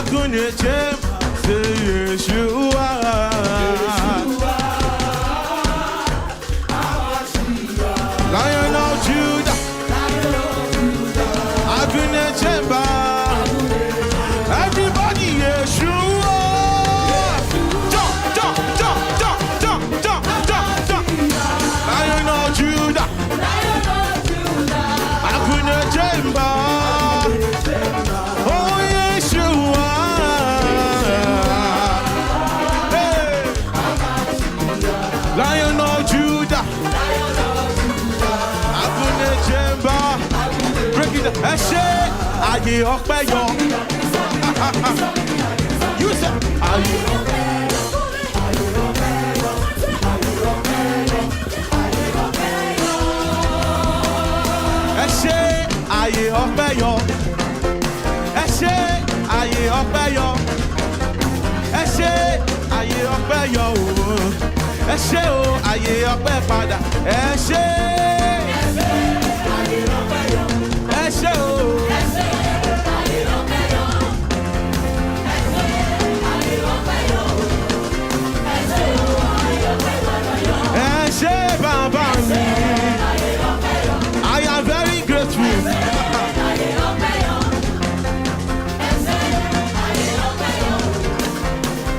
couldn't change. Say Yeshua. Lion of Judah. I couldn't change. Everybody, Yeshua. Jump, jump, jump, jump, jump, jump, jump, jump. Lion of Judah. I couldn't change. Lion of Judah, Abune Jemba, break it up, Eshe, Aye Okpeyo. You say, Aye Okpeyo. Eshe, Aye Okpeyo. Eshe, Aye Okpeyo. Eshe, Aye Okpeyo. Ẹ ṣé o, ayé ọpẹ́ padà. Ẹ ṣé. Ayé ọpẹ́ yọ. Ẹ ṣé o. Ẹ ṣé ayé ọpẹ́ yọ. Ẹ ṣé ayé ọpẹ́ yọ. Ẹ ṣé o, ayé ọpẹ́ padà yọ. Ẹ ṣé bàbá mi. Ayé ọpẹ́ yọ. I am very grateful. Ẹ ṣé ayé ọpẹ́ yọ. Ẹ ṣé ayé ọpẹ́ yọ.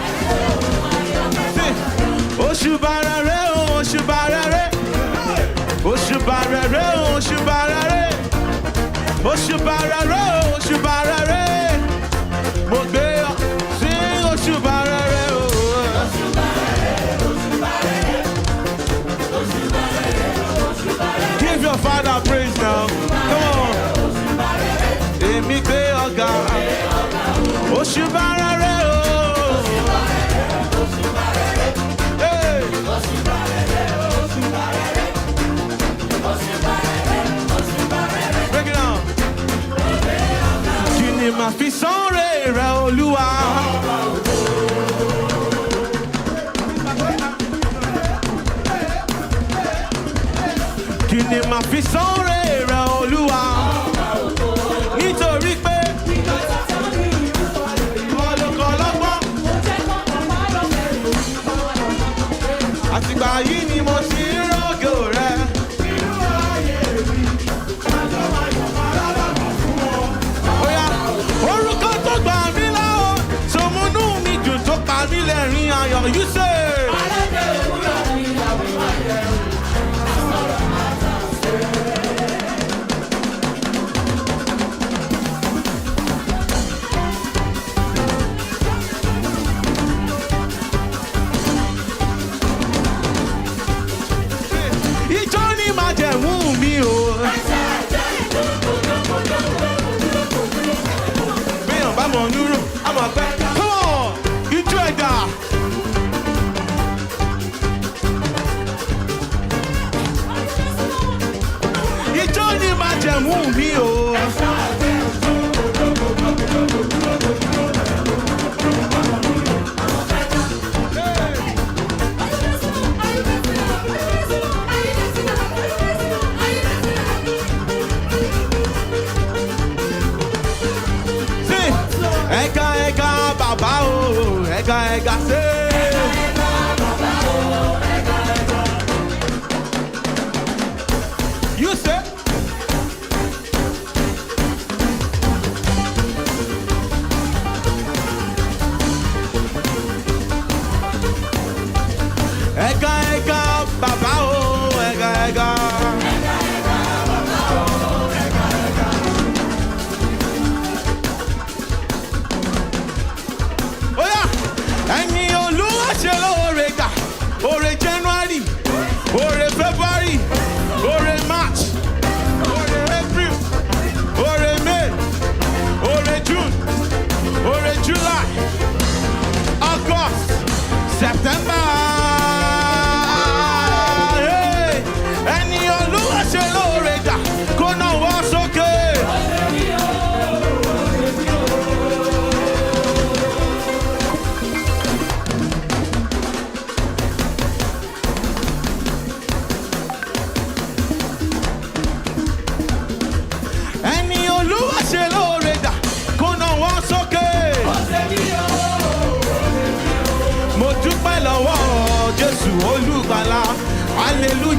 Ẹ ṣé o, ayé ọpẹ́ padà yọ. Oshubarare, Oshubarare, Oshubarare, Oshubarare, Oshubarare, Oshubarare, mo gbé ọ sí Oshubarare, Oshubarare. Give your father praise now. Come on. Èmi gbé ọ̀gá. Oshubarare. Break it down. Kí ni màá fi sọ́rẹ́ rẹ̀ Olúwa? Kí ni màá fi sọ́rẹ́ rẹ̀ Olúwa? Nítorí pé ọlọ́kọ̀ọ́lọ́gbọ́n. Àtìgbà yìí ni mo ti ń rògò rẹ̀. Oya, orúkọ tó gbà mí láwọ̀, sòmúnú mi dùn tó pa mí lẹ́rìn ayọ̀. You say.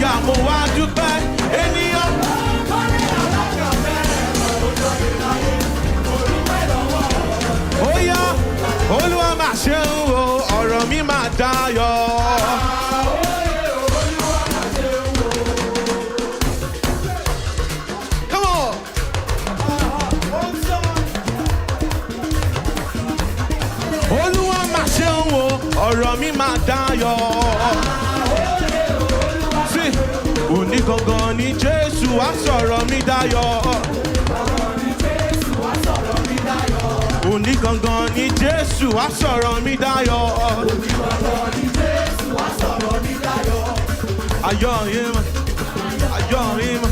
Bàbá mo wá dúpẹ́ ènìyàn. Ó yá Olúwa máa ṣe ń wo ọ̀rọ̀ mi máa dayọ̀. Come on. Olúwa máa ṣe ń wo ọ̀rọ̀ mi máa dayọ̀. Sí òní gangan ni Jésù wá sọ̀rọ̀ mi dayọ̀. Òní gangan ni Jésù wá sọ̀rọ̀ mi dayọ̀. Ayọ̀ yín mọ̀, ayọ̀ yín mọ̀,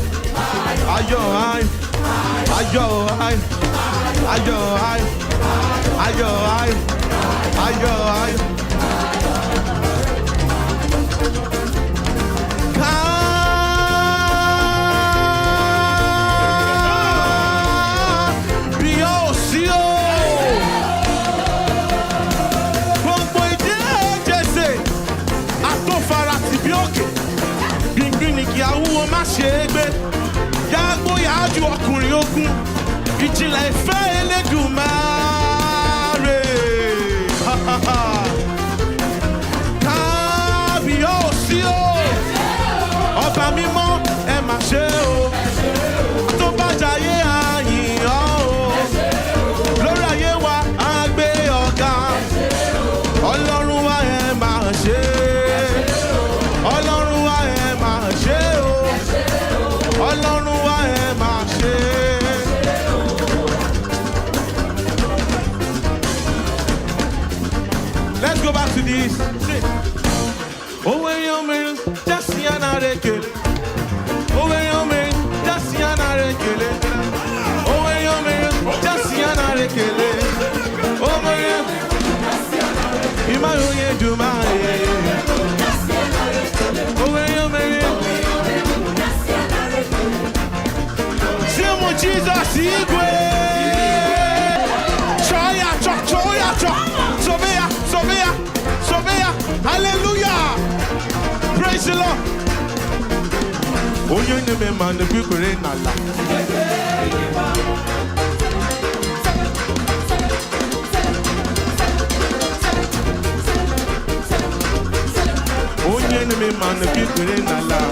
ayọ̀ ayọ̀, ayọ̀ ayọ̀, ayọ̀ ayọ̀, ayọ̀ ayọ̀, ayọ̀ ayọ̀. Àwúwo má ṣe é gbé yàgbó yàájú ọkùnrin ogun ìjìnlẹ̀ ìfẹ́ Elédùmarè. Kábíyèsí o ọba mímọ́ ẹ má ṣe o tó bá jayé àyìn ọ́ o lórí ayé wa á gbé ọ̀gá Ọlọ́run wa ẹ má ṣe Ọlọ́run wa ẹ má ṣe o Ọlọ́run wa ẹ má ṣe. Let's go back to this. Owe yomi jasi anarekele. Owe yomi jasi anarekele. Owe yomi jasi anarekele. Owe yomi ima yoye duma ye. Owe yomi Simo Jesus igwe. Choya chok choya chok. Sobea sobea sobea. Hallelujah. Praise the Lord. Onye neme man the people in Allah. Onye neme man the people in Allah.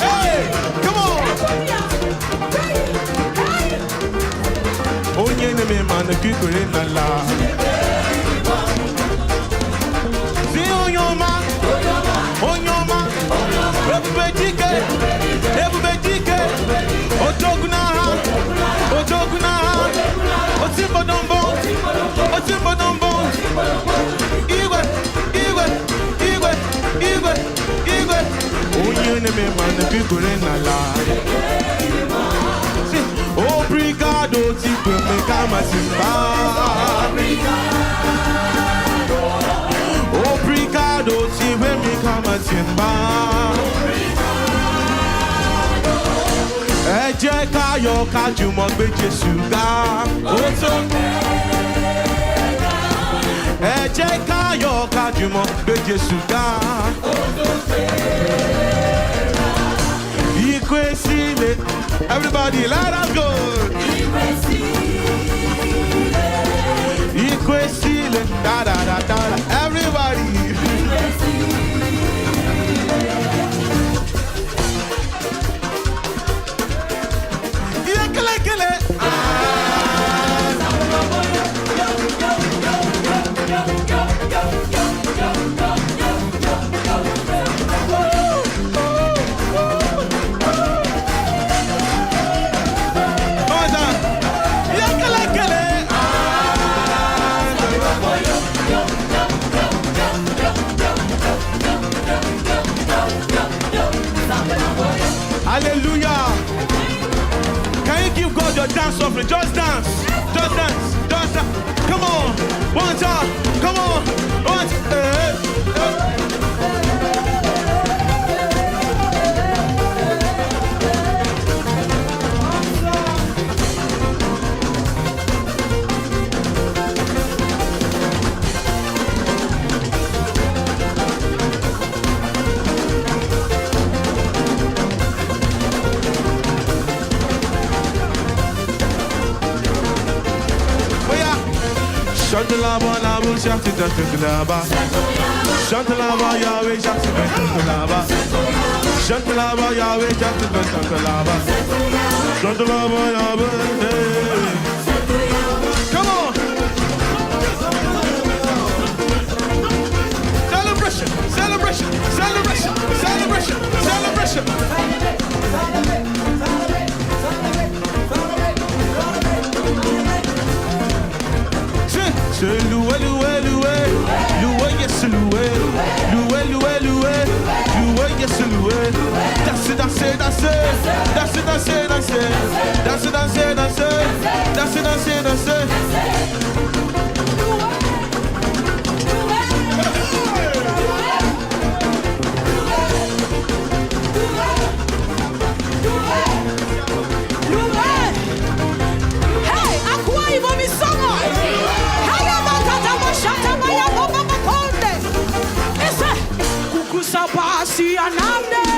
Hey, come on. Onye neme man the people in Allah. Onyoma, Ebubedike, Otogunaha, Otimbodombo, Igwe, Onye neme man the people in Allah. Obrigado, tipo me kama simba. Obrigado, si we me kama simba. Ẹ jẹ́ ká yọ̀ ká jùmọ̀ gbé Jésù ga. Ẹ jẹ́ ká yọ̀ ká jùmọ̀ gbé Jésù ga. Everybody, let us go. Da da da da. Everybody. Hallelujah. Can you give God your dance offering? Just dance. Just dance. Just dance. Come on. One time. Come on. One time. là-bas, là-bas, chante là-bas. Chante là-bas, Yahweh, chante là-bas. Chante là-bas, Yahweh, chante là-bas. Chante là-bas, Yahweh. Come on. Celebration, celebration, celebration, celebration, celebration. Loué, loué, loué, loué, yes, loué, loué, loué, loué, loué, yes, loué. Danser, danser, danser, danser, danser, danser, danser, danser, danser, danser, danser, danser. Hey, à quoi ils vont me sonner? Coucou ça passe, anamne.